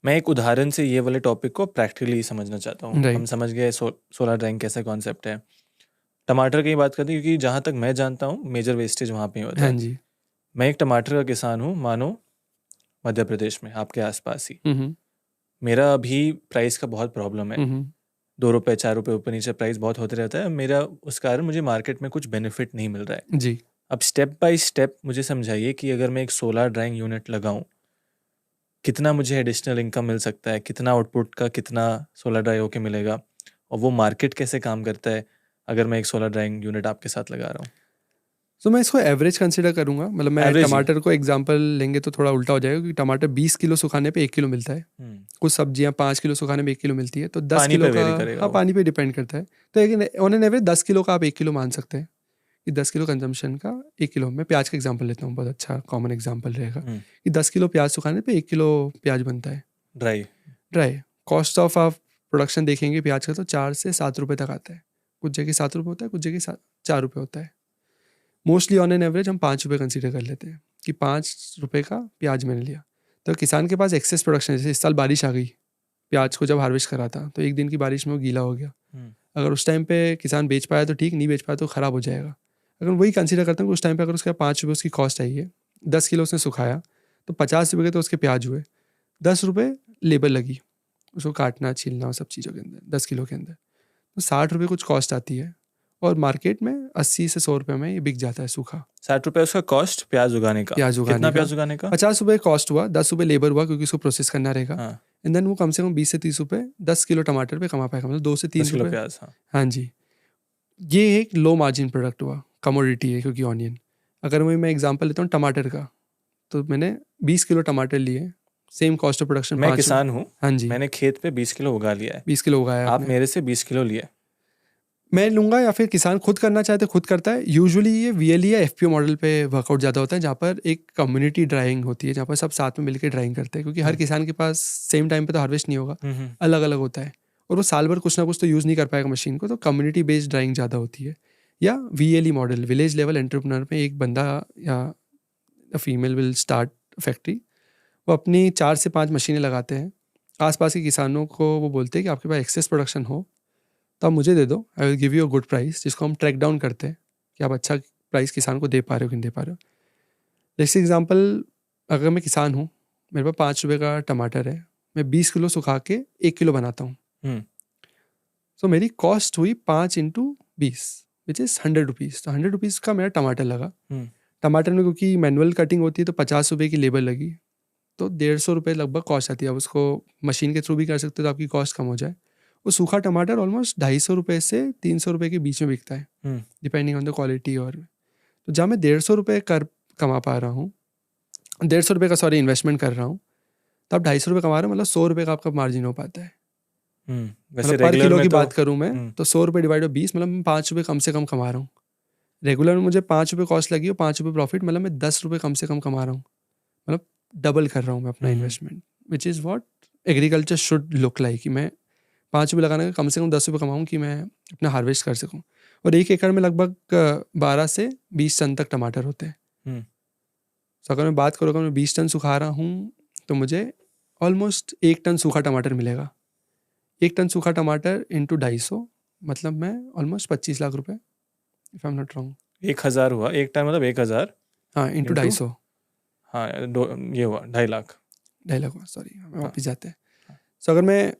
मैं एक उदाहरण से ये वाले टॉपिक को प्रैक्टिकली समझना चाहता हूँ। हम राइट। समझ गए सोलर ड्राइंग कैसा कॉन्सेप्ट है। टमाटर की बात करते हैं क्योंकि जहाँ तक मैं जानता हूँ मेजर वेस्टेज वहाँ पे ही होता हाँ है। जी। मैं एक टमाटर का किसान हूँ, मानो मध्य प्रदेश में आपके आसपास ही। हम्म। मेरा अभी प्राइस का बहुत प्रॉब्लम है। हम्म। 2 रुपये 4 रुपये ऊपर नीचे प्राइस बहुत होते रहता है मेरा, उस कारण मुझे मार्केट में कुछ बेनिफिट नहीं मिल रहा है। जी। अब स्टेप बाय स्टेप मुझे समझाइए कि अगर मैं एक सोलर ड्राइंग यूनिट लगाऊं, कितना मुझे एडिशनल इनकम मिल सकता है, कितना आउटपुट का कितना सोलर ड्राइव होके मिलेगा, और वो मार्केट कैसे काम करता है अगर मैं एक सोलर ड्राइंग यूनिट आपके साथ लगा रहा हूँ। तो मैं इसको एवरेज कंसिडर करूंगा। मतलब मैं एवरेज ही। टमाटर को एग्जांपल लेंगे तो थोड़ा उल्टा हो जाएगा, क्योंकि टमाटर 20 किलो सुखाने पे 1 किलो मिलता है। कुछ सब्जियां 5 किलो सुखाने में 1 किलो मिलती है, तो 10 पानी किलो पे का, वेरी करेगा हाँ, वो। पानी पे डिपेंड करता है। तो एक ऑन एन एवरेज 10 किलो का आप 1 किलो मान सकते हैं कि 10 किलो कंजम्पशन का 1 किलो। मैं प्याज का एग्जाम्पल लेता हूँ, बहुत अच्छा कॉमन एग्जाम्पल रहेगा कि 10 किलो प्याज सुखाने पे 1 किलो प्याज बनता है ड्राई। ड्राई। कॉस्ट ऑफ आप प्रोडक्शन देखेंगे प्याज का तो 4 से 7 रुपये तक आता है। कुछ जगह 7 रुपये होता है, कुछ जगह 4 रुपये होता है। मोस्टली ऑन एन एवरेज हम 5 रुपये कंसीडर कर लेते हैं कि 5 रुपये का प्याज मैंने लिया। तो किसान के पास एक्सेस प्रोडक्शन है। जैसे इस साल बारिश आ गई, प्याज को जब हार्वेस्ट करा था तो एक दिन की बारिश में वो गीला हो गया। अगर उस टाइम पे किसान बेच पाया तो ठीक, नहीं बेच पाया तो ख़राब हो जाएगा। अगर वही कंसीडर करते हैं कि उस टाइम पे अगर उसका 5 रुपये उसकी कॉस्ट आई है, 10 किलो उसने सुखाया, तो 50 रुपये के तो उसके प्याज हुए, 10 रुपये लेबर लगी उसको काटना छीलना और सब चीज़ों के अंदर, 10 किलो के अंदर, तो 60 रुपये कुछ कॉस्ट आती है। और मार्केट में 80 से 100 रुपये में ये बिक जाता है सूखा 60 रुपये उसका कॉस्ट प्याज उगाने का। प्याज उगाने कितना का। प्याज उगाने का? 50 रुपये कॉस्ट हुआ, 10 रुपये लेबर हुआ क्योंकि उसको प्रोसेस करना रहेगा। हाँ। एंड देन वो कम से कम 20 से 30 रुपये 10 किलो टमाटर पे कमा पाएगा, मतलब 2 से 3 10 किलो रुपये। प्याज। हाँ। हाँ जी। ये एक लो मार्जिन प्रोडक्ट हुआ, कमोडिटी है क्योंकि ऑनियन। अगर मैं एग्जांपल लेता हूँ टमाटर का, तो मैंने 20 किलो टमाटर लिए, सेम कॉस्ट ऑफ प्रोडक्शन मैं 5। किसान हूँ। हाँ जी। मैंने खेत पे 20 किलो उगा लिया है। 20 किलो उगाया आप आपने। मेरे से 20 किलो लिए। मैं लूँगा, या फिर किसान खुद करना चाहे तो खुद करता है। यूजुअली ये वीएलई या एफपीओ मॉडल पे वर्कआउट ज़्यादा होता है, जहाँ पर एक कम्युनिटी ड्राइंग होती है, जहाँ पर सब साथ में मिलकर ड्राइंग करते हैं, क्योंकि हर किसान के पास सेम टाइम पे तो हार्वेस्ट नहीं होगा, अलग अलग होता है, और वो साल भर कुछ ना कुछ तो यूज़ नहीं कर पाएगा मशीन को। तो कम्युनिटी बेस्ड ड्राइंग ज़्यादा होती है। या VLE model, village level entrepreneur में एक बंदा या फीमेल विल स्टार्ट फैक्ट्री, वो अपनी 4 से 5 मशीनें लगाते हैं। आसपास के किसानों को वो बोलते हैं कि आपके पास एक्सेस प्रोडक्शन हो तो आप मुझे दे दो, I will give you a good price, जिसको हम ट्रैक डाउन करते हैं कि आप अच्छा प्राइस किसान को दे पा रहे हो कि नहीं दे पा रहे हो। जैसे एग्जांपल, अगर मैं किसान हूँ, मेरे पास 5 रुपये का टमाटर है, मैं 20 किलो सुखा के 1 किलो बनाता हूँ। तो मेरी कॉस्ट हुई 5 इंटू 20 विच इज़ 100 रुपीज़। तो 100 रुपीज़ का मेरा टमाटर लगा। टमाटर में क्योंकि मैनुअल कटिंग होती है तो 50 रुपये की लेबर लगी, तो 150 रुपये लगभग कॉस्ट आती है। अब उसको मशीन के थ्रू भी कर सकते हो तो आपकी कॉस्ट कम हो जाए। वो सूखा टमाटर ऑलमोस्ट 250 रुपये से 300 रुपये के बीच में बिकता है, डिपेंडिंग ऑन द क्वालिटी। और तो जहाँ मैं 150 रुपये कर कमा पा रहा हूँ, 150 रुपये का इन्वेस्टमेंट कर रहा हूँ, तो आप 250 रुपये कमा रहे हो, मतलब 100 रुपये का आपका मार्जिन हो पाता है। वैसे मतलब पर रेगुलर किलो में की तो बात करूँ मैं तो 100 रुपये डिवाइड बाई 20, मतलब मैं 5 रुपये कम से कम कमा रहा हूँ। रेगुलर में मुझे 5 रुपये कॉस्ट लगी और 5 रुपये प्रॉफिट, मतलब मैं 10 रुपये कम से कम कमा रहा हूँ। मतलब डबल कर रहा हूँ मैं अपना investment, which is what agriculture should look like. कि मैं 5 रुपये लगाने का कम से कम 10 रुपये कमाऊँ कि मैं अपना हार्वेस्ट कर सकूँ। और 1 एकड़ में लगभग 12 से 20 टन तक टमाटर होते हैं। तो अगर मैं बात करूँ, अगर मैं 20 टन सुखा रहा हूँ तो मुझे ऑलमोस्ट 1 टन सूखा टमाटर मिलेगा। 1 टन सूखा टमाटर इंटू 250, मतलब मैं ऑलमोस्ट 25 लाख रुपए, if I am not wrong. 1000 हुआ 1 टन, मतलब 1000। हाँ, इंटू 250। हाँ, ये हुआ 2.5 लाख। 2.5 लाख हुआ, सॉरी, हमें वापस जाते हैं। सो अगर मैं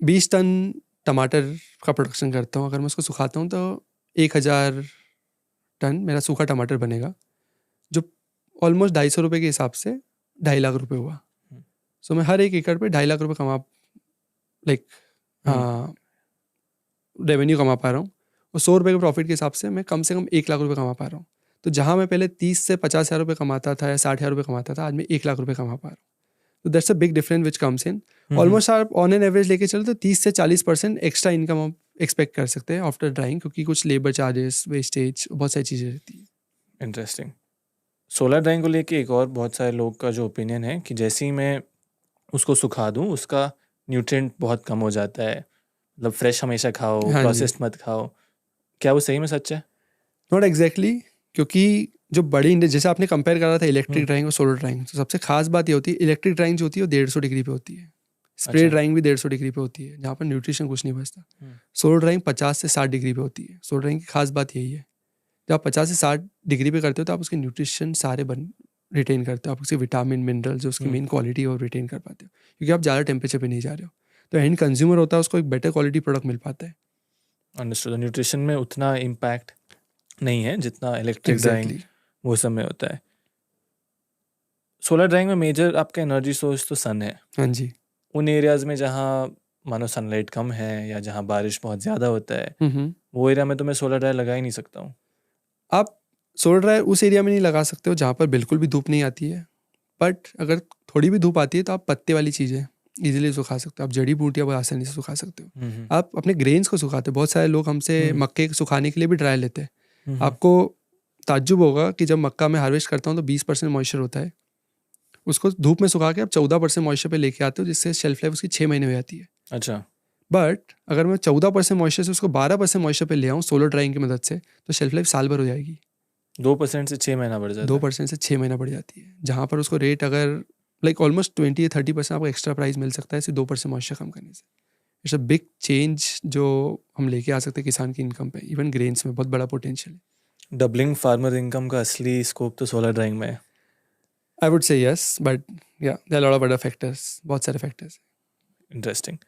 20 टन टमाटर का प्रोडक्शन करता हूँ, अगर मैं उसको सुखाता हूँ तो 1000 टन मेरा सूखा टमाटर बनेगा, जो ऑलमोस्ट 250 रुपये के हिसाब से 2.5 लाख रुपए हुआ। सो मैं हर 1 एकड़ पे 2.5 लाख रुपए कमा, लाइक रेवेन्यू कमा पा रहा हूँ। और 100 रुपये के प्रॉफिट के हिसाब से मैं कम 1 लाख रुपए कमा पा रहा हूँ। तो जहाँ मैं पहले 30 से 50 हज़ार रुपये कमाता था या 60 हज़ार रुपये कमाता था, आज मैं 1 लाख रुपए कमा पा रहा हूँ। तो that's a big difference which comes in. Almost आप ऑन एन एवरेज लेके चलो तो 30 से 40% एक्स्ट्रा इनकम आप एक्सपेक्ट कर सकते हैं आफ्टर ड्राइंग, क्योंकि कुछ लेबर चार्जेस, वेस्टेज, बहुत सारी चीज़ें रहती है। इंटरेस्टिंग। सोलर ड्राइंग को लेके एक और बहुत सारे लोग का जो ओपिनियन है कि जैसे ही मैं उसको सुखा दूँ उसका न्यूट्रिएंट बहुत कम हो जाता है, मतलब फ्रेश हमेशा खाओ, प्रोसेस्ड मत खाओ। क्या वो सही में सच है? नॉट एग्जैक्टली, क्योंकि जो बड़ी जैसे आपने कंपेयर करा था इलेक्ट्रिक ड्राइंग और सोलर ड्राइंग, तो सबसे खास बात ये होती है इलेक्ट्रिक ड्राइंग जो होती है वो 150 डिग्री पे होती है। स्प्रे अच्छा। ड्राइंग भी 150 डिग्री पे होती है, जहाँ पर न्यूट्रिशन कुछ नहीं बचता। हम्म। सोलर ड्राइंग 50 से 60 डिग्री पे होती है। सोलर ड्राइंग की खास बात यही है, जब आप 50 से 60 डिग्री पे करते हो तो आप उसके न्यूट्रिशन सारे रिटेन करते हो, आप उसके विटामिन मिनरल जो उसकी हम्म। मेन क्वालिटी है वो रिटेन कर पाते हो, क्योंकि आप ज़्यादा टेम्परेचर पे नहीं जा रहे हो। तो एंड कंज्यूमर होता है उसको एक बेटर क्वालिटी प्रोडक्ट मिल पाता है। अंडरस्टूड। न्यूट्रिशन में उतना इम्पैक्ट नहीं है जितना इलेक्ट्रिक ड्राइंग एग्जैक्टली। वो सब में होता है। सोलर ड्राइंग में मेजर आपका एनर्जी सोर्स तो सन है। हाँ जी। उन एरियाज में जहाँ मानो सनलाइट कम है या जहाँ बारिश बहुत ज़्यादा होता है, हम्म। वो एरिया में तो मैं सोलर ड्राइव लगा ही नहीं सकता हूँ। आप सोलर ड्रायर उस एरिया में नहीं लगा सकते हो जहाँ पर बिल्कुल भी धूप नहीं आती है, बट अगर थोड़ी भी धूप आती है तो आप पत्ते वाली चीज़ें इजीली सुखा सकते हो, आप जड़ी बूटियाँ बहुत आसानी से सुखा सकते हो। हम्म। आप अपने ग्रेन्स को सुखाते हो, बहुत सारे लोग हमसे हम्म। मक्के को सुखाने के लिए भी ड्रायर लेते हैं। हम्म। आपको ताज्जुब होगा कि जब मक्का में हार्वेस्ट करता हूँ तो 20% मॉइस्चर होता है, उसको धूप में सुखा के आप 14% मॉइस्चर पे लेके आते हो, जिससे शेल्फ लाइफ उसकी 6 महीने हो जाती है। अच्छा। बट अगर मैं 14% मॉइस्चर से उसको 12% मॉइस्चर पे ले आऊँ सोलर ड्राइंग की मदद से, तो शेल्फ लाइफ साल भर हो जाएगी। 2% से 6 महीना बढ़ जाता है। 2% से 6 महीना बढ़ जाती है, जहाँ पर उसको रेट अगर लाइक ऑलमोस्ट 20 या 30% आपको एक्स्ट्रा प्राइस मिल सकता है सिर्फ 2% मॉइस्चर कम करने से। इट्स अ बिग चेंज जो हम लेके आ सकते हैं किसान की इनकम पे। इवन ग्रेन्स में बहुत बड़ा पोटेंशियल है। डबलिंग फार्मर इनकम का असली स्कोप तो सोलर ड्राइंग में है। I would say yes, but yeah there are lot of other factors, बहुत सारे फैक्टर्स। इंटरेस्टिंग।